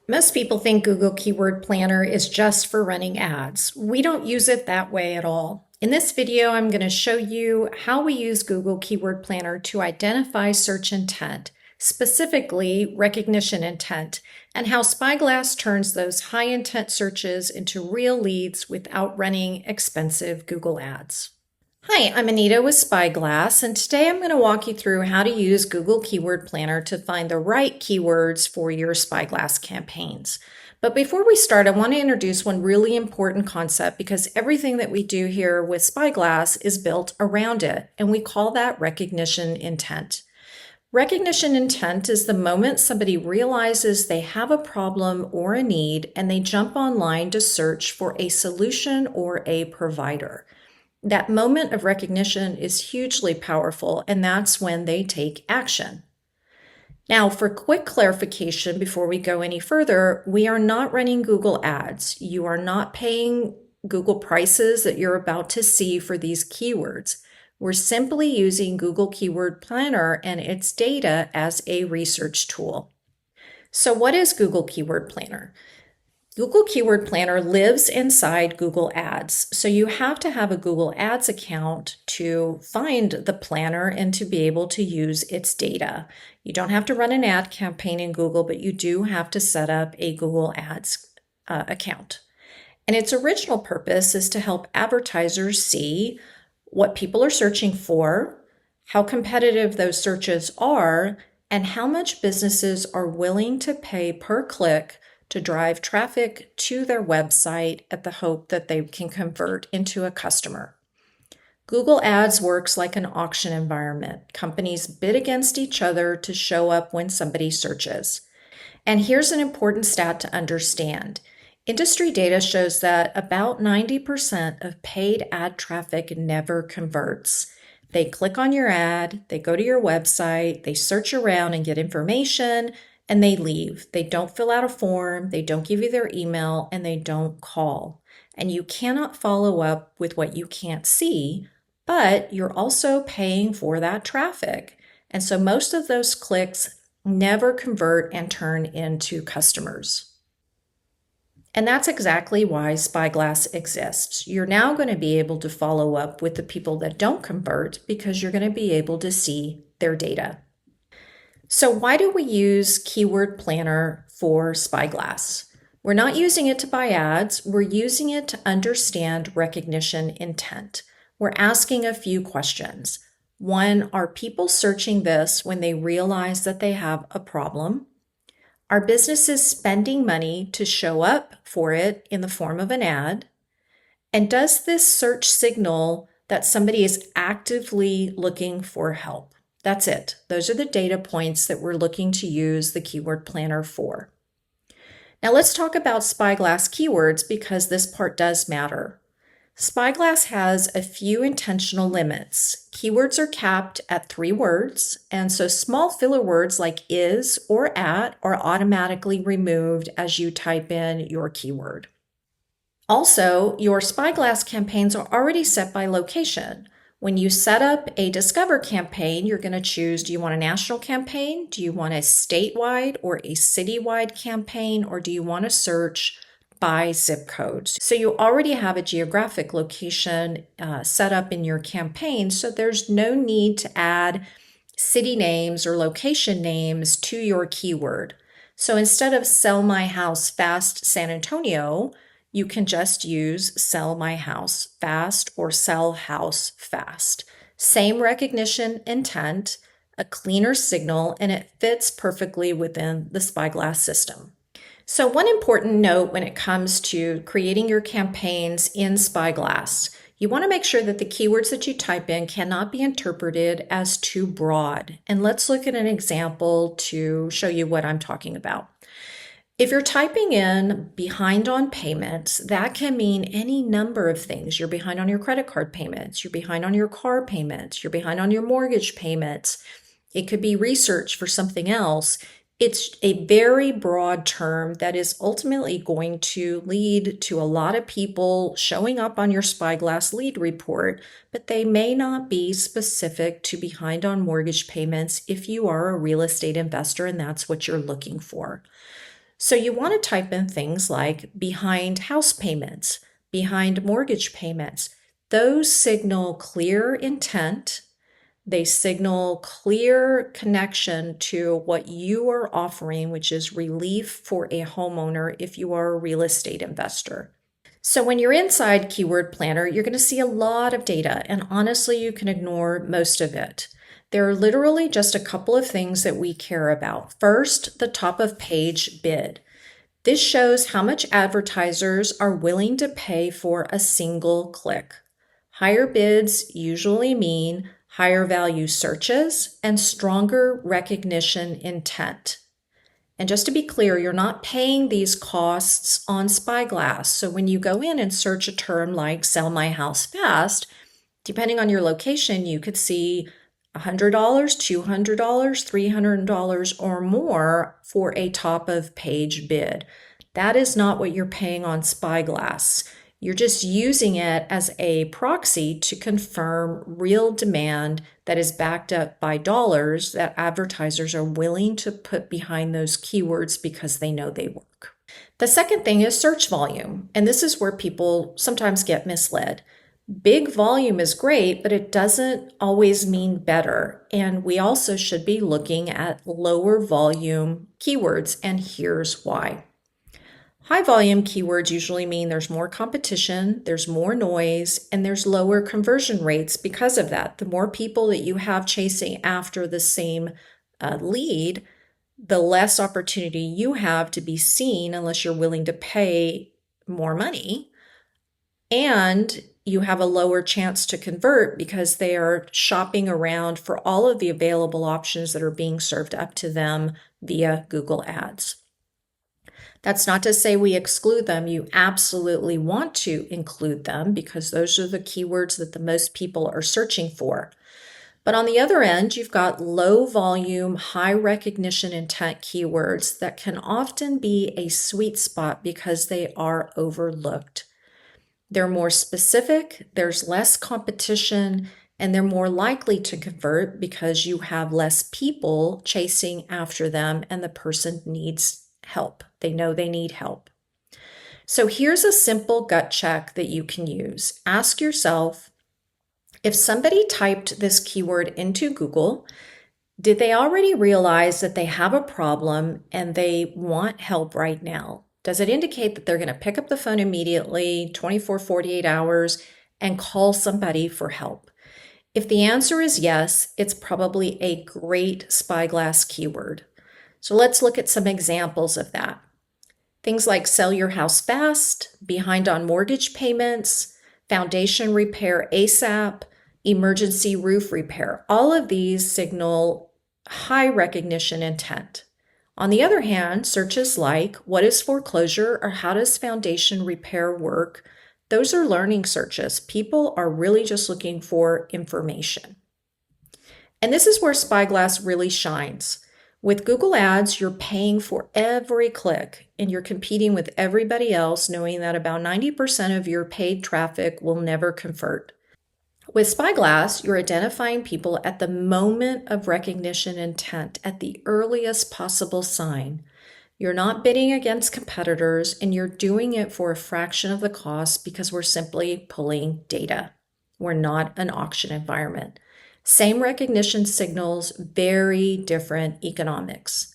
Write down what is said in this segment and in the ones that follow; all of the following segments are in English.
Most people think Google Keyword Planner is just for running ads. We don't use it that way at all. In this video, I'm going to show you how we use Google Keyword Planner to identify search intent, specifically recognition intent, and how Spyglass turns those high intent searches into real leads without running expensive Google ads. Hi, I'm Anita with Spyglass, and today I'm going to walk you through how to use Google Keyword Planner to find the right keywords for your Spyglass campaigns. But before we start, I want to introduce one really important concept because everything that we do here with Spyglass is built around it, and we call that recognition intent. Recognition intent is the moment somebody realizes they have a problem or a need and they jump online to search for a solution or a provider. That moment of recognition is hugely powerful, and that's when they take action. Now, for quick clarification before we go any further, we are not running Google ads. You are not paying Google prices that you're about to see for these keywords. We're simply using Google Keyword Planner and its data as a research tool. So what is Google Keyword Planner? Google Keyword Planner lives inside Google Ads. So you have to have a Google Ads account to find the planner and to be able to use its data. You don't have to run an ad campaign in Google, but you do have to set up a Google Ads account. And its original purpose is to help advertisers see what people are searching for, how competitive those searches are, and how much businesses are willing to pay per click to drive traffic to their website at the hope that they can convert into a customer. Google Ads works like an auction environment. Companies bid against each other to show up when somebody searches. And here's an important stat to understand. Industry data shows that about 90% of paid ad traffic never converts. They click on your ad, they go to your website, they search around and get information, and they leave. They don't fill out a form, they don't give you their email, and they don't call. And you cannot follow up with what you can't see, but you're also paying for that traffic. And so most of those clicks never convert and turn into customers. And that's exactly why Spyglass exists. You're now going to be able to follow up with the people that don't convert because you're going to be able to see their data. So why do we use Keyword Planner for Spyglass? We're not using it to buy ads. We're using it to understand recognition intent. We're asking a few questions. One, are people searching this when they realize that they have a problem? Are businesses spending money to show up for it in the form of an ad? And does this search signal that somebody is actively looking for help? That's it. Those are the data points that we're looking to use the Keyword Planner for. Now let's talk about Spyglass keywords because this part does matter. Spyglass has a few intentional limits. Keywords are capped at 3 words, and so small filler words like is or at are automatically removed as you type in your keyword. Also, your Spyglass campaigns are already set by location. When you set up a Discover campaign, you're going to choose, do you want a national campaign? Do you want a statewide or a citywide campaign? Or do you want to search by zip codes? So you already have a geographic location set up in your campaign, so there's no need to add city names or location names to your keyword. So instead of sell my house fast San Antonio, you can just use sell my house fast or sell house fast. Same recognition intent, a cleaner signal, and it fits perfectly within the Spyglass system. So one important note when it comes to creating your campaigns in Spyglass, you want to make sure that the keywords that you type in cannot be interpreted as too broad. And let's look at an example to show you what I'm talking about. If you're typing in behind on payments, that can mean any number of things. You're behind on your credit card payments, you're behind on your car payments, you're behind on your mortgage payments. It could be research for something else. It's a very broad term that is ultimately going to lead to a lot of people showing up on your Spyglass lead report, but they may not be specific to behind on mortgage payments if you are a real estate investor and that's what you're looking for. So you want to type in things like behind house payments, behind mortgage payments. Those signal clear intent. They signal clear connection to what you are offering, which is relief for a homeowner if you are a real estate investor. So when you're inside Keyword Planner, you're going to see a lot of data, and honestly, you can ignore most of it. There are literally just a couple of things that we care about. First, the top of page bid. This shows how much advertisers are willing to pay for a single click. Higher bids usually mean higher value searches and stronger recognition intent. And just to be clear, you're not paying these costs on Spyglass. So when you go in and search a term like sell my house fast, depending on your location, you could see $100, $200, $300 or more for a top of page bid. That is not what you're paying on Spyglass. You're just using it as a proxy to confirm real demand that is backed up by dollars that advertisers are willing to put behind those keywords because they know they work. The second thing is search volume, and this is where people sometimes get misled. Big volume is great, but it doesn't always mean better. And we also should be looking at lower volume keywords, and here's why. High volume keywords usually mean there's more competition, there's more noise, and there's lower conversion rates because of that. The more people that you have chasing after the same lead, the less opportunity you have to be seen unless you're willing to pay more money. And you have a lower chance to convert because they are shopping around for all of the available options that are being served up to them via Google Ads. That's not to say we exclude them. You absolutely want to include them because those are the keywords that the most people are searching for. But on the other end, you've got low volume, high recognition intent keywords that can often be a sweet spot because they are overlooked. They're more specific, there's less competition, and they're more likely to convert because you have less people chasing after them and the person needs help. They know they need help. So here's a simple gut check that you can use. Ask yourself, if somebody typed this keyword into Google, did they already realize that they have a problem and they want help right now? Does it indicate that they're going to pick up the phone immediately, 24, 48 hours, and call somebody for help? If the answer is yes, it's probably a great Spyglass keyword. So let's look at some examples of that. Things like sell your house fast, behind on mortgage payments, foundation repair ASAP, emergency roof repair. All of these signal high recognition intent. On the other hand, searches like what is foreclosure or how does foundation repair work, those are learning searches. People are really just looking for information. And this is where Spyglass really shines. With Google Ads, you're paying for every click and you're competing with everybody else, knowing that about 90% of your paid traffic will never convert. With Spyglass, you're identifying people at the moment of recognition intent, at the earliest possible sign. You're not bidding against competitors, and you're doing it for a fraction of the cost because we're simply pulling data. We're not an auction environment. Same recognition signals, very different economics.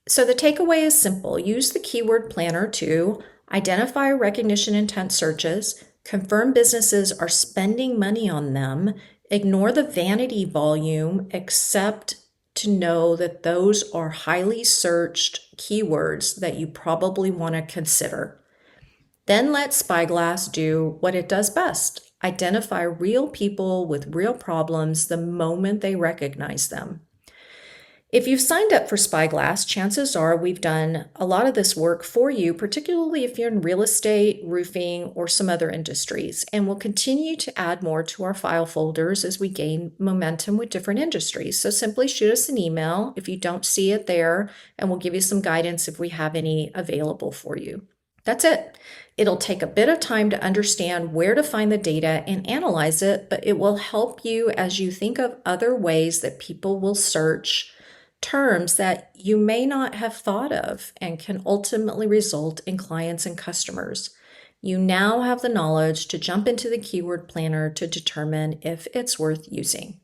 So the takeaway is simple. Use the Keyword Planner to identify recognition intent searches, confirm businesses are spending money on them, ignore the vanity volume, except to know that those are highly searched keywords that you probably want to consider. Then let Spyglass do what it does best. Identify real people with real problems the moment they recognize them. If you've signed up for Spyglass, chances are we've done a lot of this work for you, particularly if you're in real estate, roofing, or some other industries. And we'll continue to add more to our file folders as we gain momentum with different industries. So simply shoot us an email if you don't see it there, and we'll give you some guidance if we have any available for you. That's it. It'll take a bit of time to understand where to find the data and analyze it, but it will help you as you think of other ways that people will search terms that you may not have thought of and can ultimately result in clients and customers. You now have the knowledge to jump into the keyword planner to determine if it's worth using.